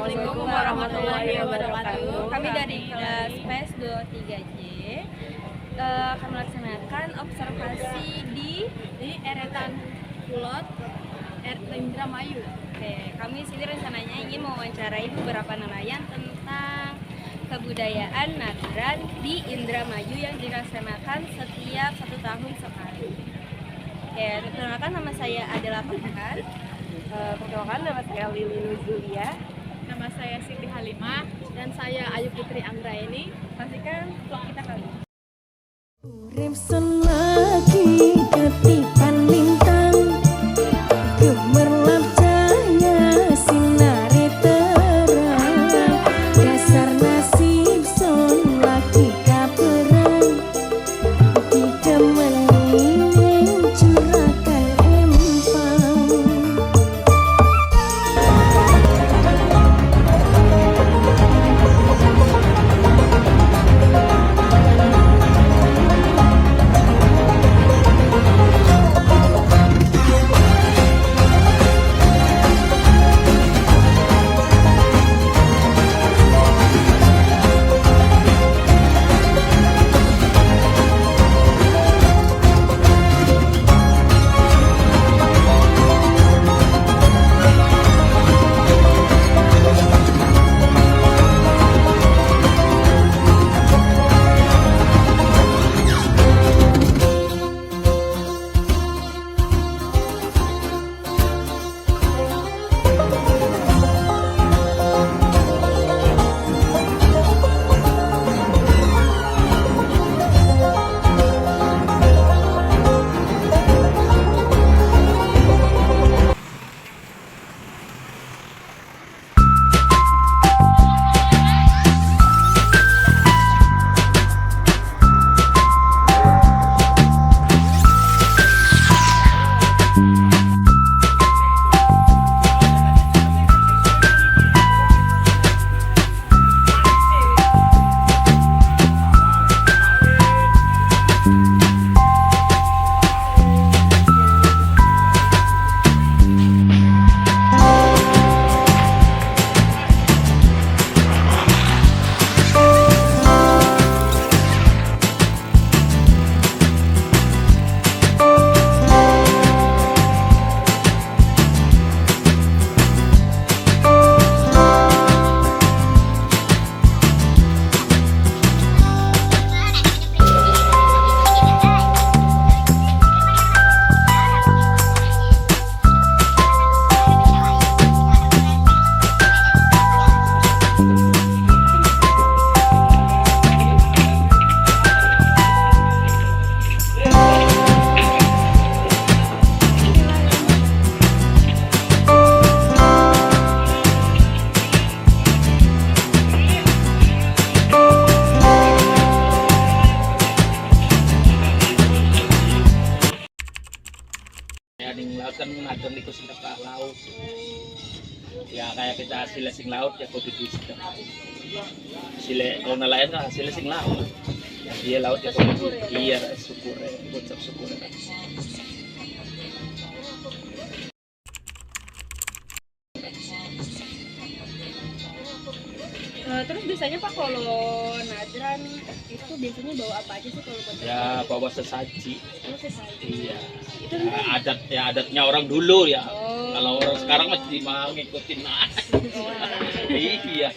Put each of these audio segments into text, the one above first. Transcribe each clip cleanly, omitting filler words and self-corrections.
Assalamualaikum warahmatullahi wabarakatuh. Kami dari kelas PES 23J akan melaksanakan observasi di Eretan Kulot Indramayu. Oke, kami sini rencananya ingin mewawancarai beberapa nelayan tentang kebudayaan Nadran di Indramayu yang dilaksanakan setiap 1 tahun sekali. Oke, perkenalkan, nama saya adalah Farhan. Perkenalkan, nama saya Lili Nuzulia. Nama saya Siti Halimah. Dan saya Ayu Putri Anggraini. Pastikan vlog kita kali ini. Urip selagi ketipan lintang gemerlap cahaya sinare terang dasar nasib son lagi kaperang di kemening curakan empang. Kan Nadran itu sedekah laut ya, kayak kita hasil sing laut ya kudu di sedekah sile. Kalau nelayan kan hasil sing laut ya, dia laut ya kudu iya syukur ya, ucap syukur kan. Terus biasanya Pak, kalau Nadran itu biasanya bawa apa aja sih kalau buat Ya bawa sesaji. Oh, sesaji. Iya. Itu Adat ya, adatnya orang dulu ya. Oh. Kalau orang sekarang masih mau ngikutin iya.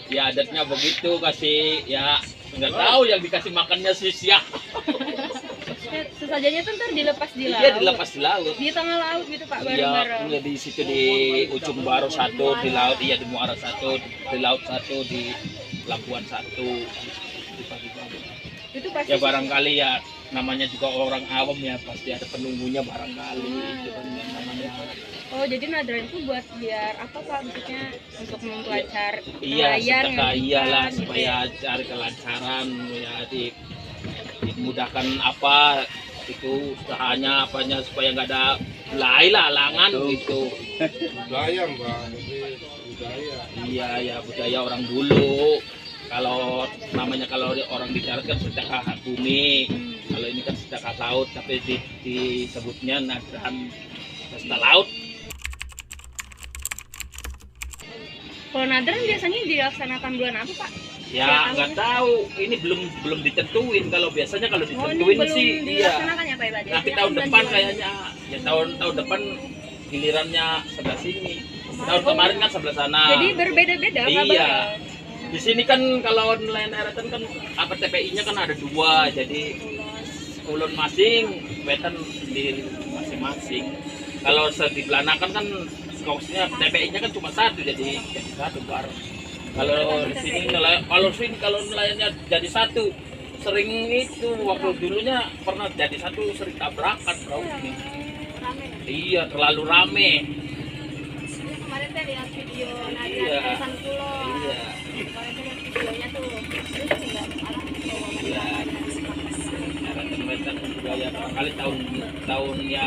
Ya adatnya begitu, kasih ya nggak tahu yang dikasih makannya sisia. Sesajanya tuh ntar dilepas di laut. Iya dilepas di laut. Di tengah laut gitu Pak, Iya, bareng-bareng. di situ di ujung baru satu, di laut iya, di muara satu, di laut satu, di pelabuhan satu, di pagi-pagi. Itu pasti Ya barangkali ya, namanya juga orang awam ya, pasti ada penunggunya barangkali itu kan yang namanya. Oh, jadi Nadran itu buat biar apa Pak, maksudnya untuk memperlancar Iya, nelayan, sedekah yang iyalah ikan, gitu supaya ya. cari kelancaran ya, dimudahkan apa itu usahanya apanya supaya nggak ada halangan gitu. Budaya Mbak, jadi budaya. Iya ya, budaya orang dulu. Kalau namanya kalau orang bicara kan sedekah bumi, kalau ini kan sedekah laut, tapi disebutnya Nadran pesta laut. Kalau nadran biasanya dilaksanakan bulan apa, Pak? Ya nggak tahu, ini belum ditentuin. Kalau biasanya kalau Oh, ini ditentuin belum sih iya. dilaksanakan ya, Pak Ibadah? Tapi tahun depan kayaknya, ya tahun depan gilirannya sebelah sini. Tahun kemarin kan sebelah sana. Jadi berbeda-beda kabarnya. Iya. Di sini kan kalau nelayan eretan kan apa TPI-nya kan ada 2, jadi ulun masing, wetan di masing-masing. Kalau di Belanakan kan kosnya TPI-nya kan cuma 1, jadi 1 bar. Kalau di sini kalau nelayannya jadi 1 sering itu waktu dulunya pernah jadi 1 sering tabrakan perahunya. Iya, terlalu rame. Kemarin saya lihat video Iya. Nadran Pulau. Iya. Kemarin saya lihat videonya tuh. Terus tinggal Iya. Eretan juga ya kali tahunnya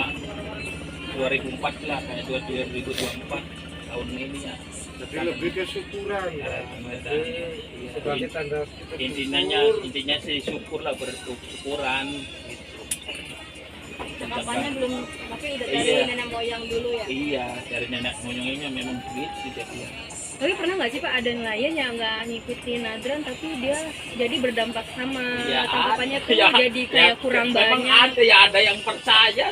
2004 lah, kayak 2024 tahun ini ya. Jadi lebih ke syukuran. Sebagai tanda Intinya sih syukur lah, bersyukuran gitu. Cakapannya belum, tapi udah dari Iya. nenek moyang dulu ya. Iya, dari nenek moyangnya memang begitu jadi. Tapi pernah nggak sih Pak ada nelayan yang nggak ngikutin nadran tapi dia jadi berdampak sama Ya, tangkapannya tuh ya, jadi kayak kurang memang banyak. ada yang percaya,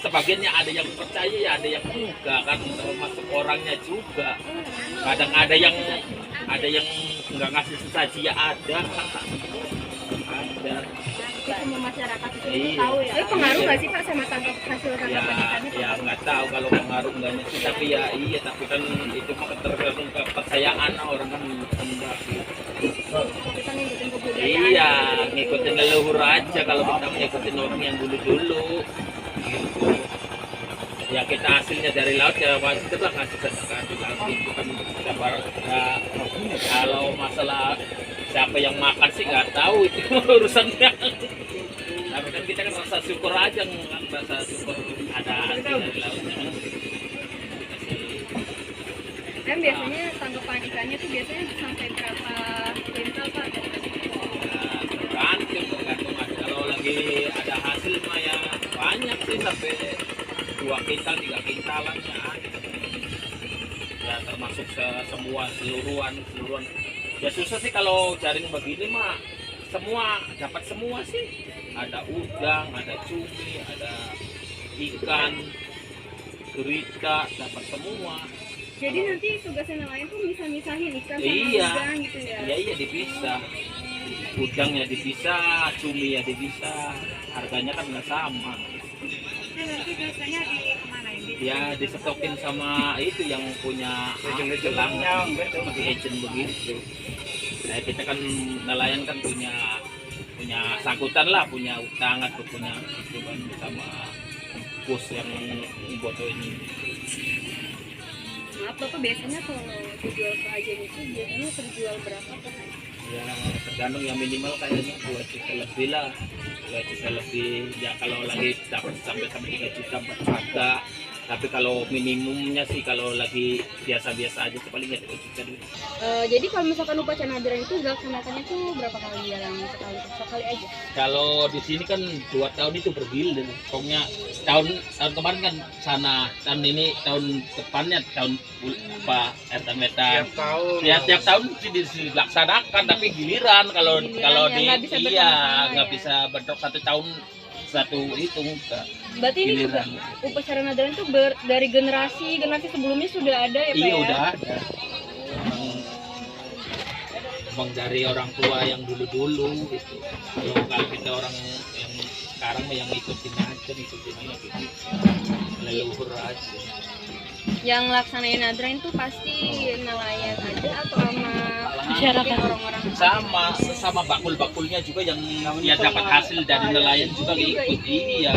sebagiannya ada yang percaya, ya ada yang juga kan, termasuk orangnya juga. Kadang ada yang nggak ngasih sesaji ya ada. Tapi semua masyarakat itu Iya. tahu ya. Tapi pengaruh nggak sih Pak sama hasil Ya, tangkapan ikannya? ya nggak tahu kalau pengaruh enggaknya sih, tapi ya iya, tapi kan itu tergantung kepercayaan orang kan enggak gitu. Kita ngikutin kebudayaan. Iya, ngikutin leluhur aja kalau kita ngikutin orang yang dulu-dulu gitu. Ya kita hasilnya dari laut ya wajar lah ngasih sedekah di laut itu kan sabar. Ya, kalau masalah siapa yang makan sih nggak tahu itu urusannya. Tapi kan kita kan rasa syukur aja, rasa syukur ada hasil dari lautnya. Kan biasanya tangkapan ikannya tuh biasanya sampai berapa kuintal Pak? Tergantung ada. Kalau lagi ada hasil mah ya banyak sih, sampai 2 kintal 3 kintalan ya ada. Ya termasuk semua seluruhan. Ya susah sih kalau jaring begini mah, semua dapat semua sih. Ada udang, ada cumi, ada ikan, gurita, dapat semua. Jadi nanti tugasnya nelayan tuh misah-misahin ikan sama Iya. udang gitu ya? Iya dipisah. Udang ya dipisah, cumi ya dipisah. Harganya kan nggak sama. Nanti biasanya di kemana ini? Ya disetokin sama itu yang punya gelangnya, seperti agent begitu. Nah kita kan nelayan kan punya sangkutan lah, punya utang atau punya itu kan sama bos yang buat ini. Maaf Bapak, biasanya kalau dijual ke agen itu biasanya terjual berapa Pak? Ya tergantung, yang minimal kayaknya 2 juta lebih lah, 2 juta lebih. Ya kalau lagi dapat sampai 3 juta harga. Tapi kalau minimumnya sih kalau lagi biasa-biasa aja tuh paling 3 juta dulu. Jadi kalau misalkan upacara nadran itu dilaksanakannya tuh berapa kali dalam sekali aja? Kalau di sini kan 2 tahun itu bergilir. Pokoknya tahun kemarin kan sana, tahun ini tahun depannya tahun apa Ertan-wetan. Tiap tahun. Ya tiap tahun dilaksanakan, tapi giliran kalau Giliran ya, nggak bisa bersama-sama nggak ya. bisa bentrok 1 tahun satu itu enggak. Berarti ini Giliran. upacara nadran itu dari generasi sebelumnya sudah ada ya Pak Iya ya? udah ada. Emang dari orang tua yang dulu-dulu gitu. Kalau kita orang yang sekarang mah yang ngikutin aja gitu. Leluhur aja. Yang laksanain nadran itu pasti nelayan aja atau sama masyarakat orang-orang? Sama bakul-bakulnya juga yang ya dapat hasil dari nelayan juga ngikut. Iya.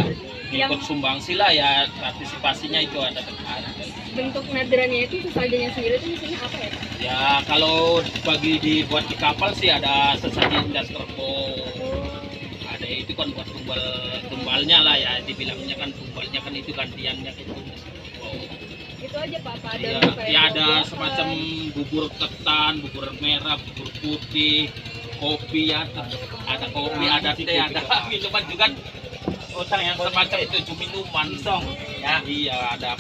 Ngikut sumbangsi lah ya, partisipasinya itu ada tekanan. Bentuk nadrannya itu sesajanya sendiri itu misalnya apa ya Pak? Ya kalau bagi dibuat di kapal sih ada sesaji das kerbau. Ada itu kan buat tumbalnya lah ya, dibilangnya kan tumbalnya kan itu gantiannya itu. Itu aja Pak, apa ada Ya, kayak ya ada buah-buahan? semacam bubur ketan, bubur merah, bubur putih, kopi ya, ada kopi, ada teh, ada minuman juga. Semacam itu minuman. Ya iya, ada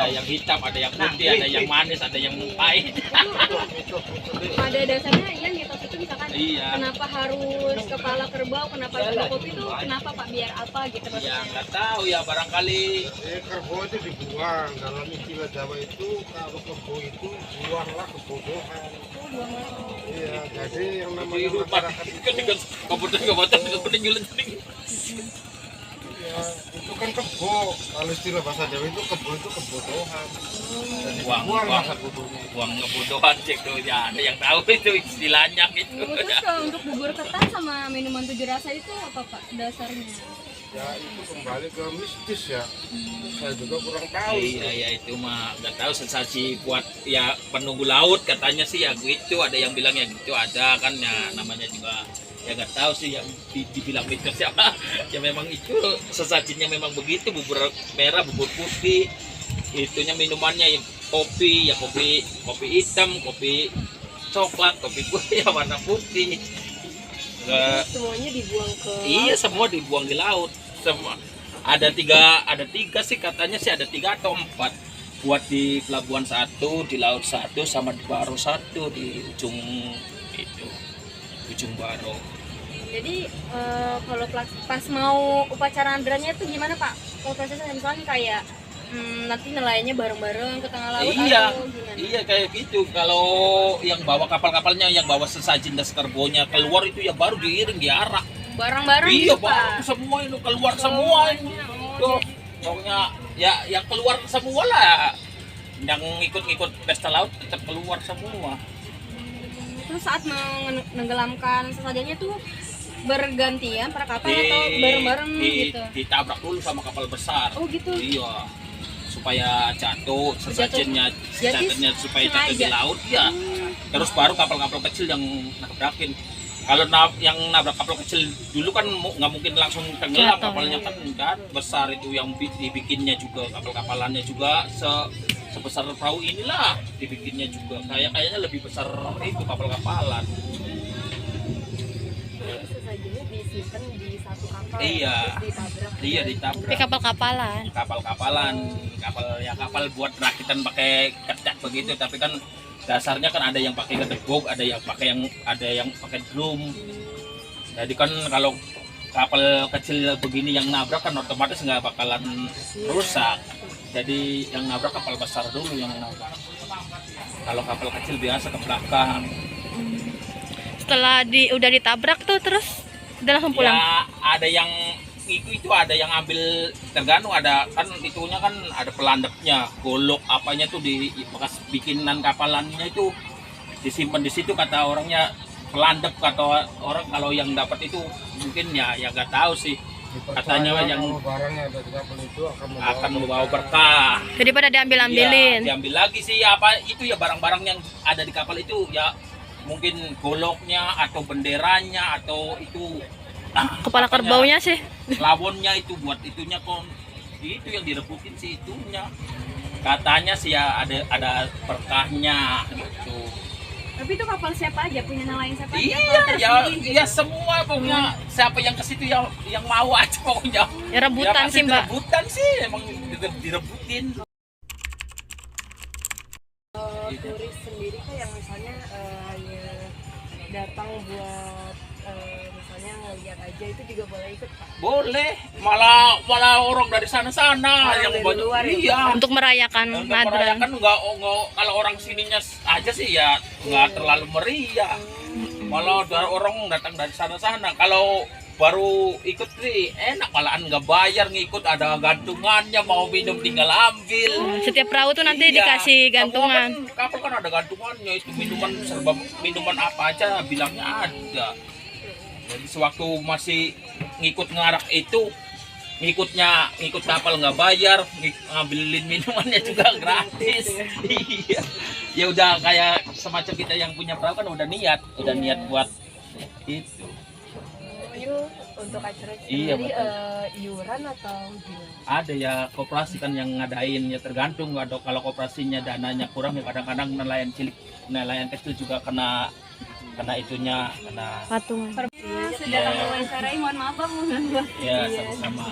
yang hitam, ada yang putih, ada yang manis, ada yang pahit. Ada dasarnya yang mitos itu misalkan Iya. kenapa harus kepala kerbau, kenapa harus kopi itu kenapa Pak, biar apa gitu Ya maksudnya? nggak tahu ya, barangkali Kerbau itu dibuang. Dalam istilah Jawa itu kalau kerbau itu buanglah kebodohan. Iya, jadi yang di namanya rumah masyarakat kan itu dengan kabupaten nyulit. ya, itu kan kebo. Kalau istilah bahasa Jawa itu kebo itu kebodohan. Jadi buanglah kebodohannya. Buang kebodohan cek tuh ya, ada yang tahu itu istilahnya gitu. Terus kalau untuk bubur ketan sama minuman 7 rasa itu apa Pak dasarnya? Ya itu kembali ke mistis ya. Saya juga kurang tahu. Iya ya, itu mah nggak tahu, sensasi buat ya penunggu laut katanya sih ya gitu, ada yang bilang ya gitu, ada kan ya, namanya juga ya nggak tahu sih yang dibilang mitos siapa. Ya memang itu sesajinya memang begitu, bubur merah, bubur putih, itunya minumannya ya, kopi ya, kopi hitam, kopi coklat, kopi putih ya warna putih. Nggak, Semuanya dibuang ke iya semua dibuang di laut semua. Ada tiga sih katanya sih, ada 3 atau 4 buat di pelabuhan 1, di laut 1, sama di Baro 1 di ujung itu, ujung Baro. Jadi kalau pas mau upacara andrannya itu gimana Pak? Kalau prosesnya misalnya kayak nanti nelayannya bareng-bareng ke tengah laut Iya, atau gimana? iya kayak gitu. Kalau yang bawa kapal-kapalnya, yang bawa sesajen dan kerbaunya keluar itu ya baru diiring, diarak. Bareng-bareng Iya, gitu baru Pak? semua itu keluar semua ini. Tuh, pokoknya ya yang keluar semua lah. Yang ikut-ikut pesta laut tetap keluar semua. Terus saat menenggelamkan sesajennya tuh bergantian para kapal atau bareng-bareng gitu? Ditabrak dulu sama kapal besar. Oh gitu? Iya, supaya jatuh sesajennya supaya jatuh di sengaja? laut ya. Terus baru kapal-kapal kecil yang nabrakin. Kalau yang nabrak kapal kecil dulu kan nggak mungkin langsung tenggelam, kapalnya kan besar itu, yang dibikinnya juga kapal-kapalannya juga sebesar perahu inilah dibikinnya juga, kayaknya lebih besar itu kapal-kapalan. sesajinya disimpan di satu kapal. Iya. Terus ditabrak. Iya, ditabrak. Tapi kapal-kapalan. Kapal buat rakitan pakai kecak begitu, tapi kan dasarnya kan ada yang pakai gedebok, ada yang pakai drum. Jadi kan kalau kapal kecil begini yang nabrak kan otomatis nggak bakalan rusak. Jadi yang nabrak kapal besar dulu yang nabrak. Kalau kapal kecil biasa ke belakang. Setelah udah ditabrak tuh terus udah langsung pulang. Ya ada yang itu ada yang ambil, tergantung, ada kan itunya kan ada pelandapnya, golok apanya tuh di bekas bikinan kapalannya itu disimpan di situ, kata orangnya pelandap, kata orang. Kalau yang dapat itu mungkin ya nggak tahu sih, katanya yang kalau barangnya ada di kapal itu akan membawa berkah. Jadi pada diambil-ambilin. Ya, diambil lagi sih apa itu ya, barang-barang yang ada di kapal itu ya, mungkin goloknya atau benderanya atau itu Kepala kerbaunya sih. lawonnya itu buat itunya kok, itu yang direbukin sih itunya, katanya sih ya ada berkahnya gitu. Tapi itu kapal siapa aja? Punya nelayan siapa aja? Iya Atau ya, tersendiri gitu? ya semua pokoknya, siapa yang ke situ yang mau aja pokoknya. Ya rebutan pasti sih, Mbak. rebutan sih, emang direbutin. Turis sendiri tuh yang misalnya hanya datang buat misalnya ngeliat aja itu juga boleh ikut Pak? Boleh, malah orang dari sana-sana Orang yang dari banyak. luar ya? Iya. Untuk merayakan Untuk Nadran. merayakan nggak, kalau orang sininya aja sih ya nggak terlalu meriah. Malah orang datang dari sana-sana. Kalau baru ikut sih enak, malahan nggak bayar, ngikut, ada gantungannya, mau minum tinggal ambil. Setiap perahu tuh nanti Iya. dikasih gantungan. Kapal kan ada gantungannya, itu minuman apa aja bilangnya ada. Jadi sewaktu masih ngikut ngarak itu, ngikut kapal nggak bayar, ngambilin minumannya juga gratis. Iya, ya udah kayak semacam kita yang punya perahu kan udah niat buat itu. Itu untuk acara Iya, sendiri betul. iuran atau gimana? Ada ya koperasi kan yang ngadain, ya tergantung. Kalau koperasinya dananya kurang ya kadang-kadang nelayan cilik, nelayan kecil juga kena itunya, kena Patungan. Sudah kami wawancarai, mohon maaf Pak, ya sama-sama.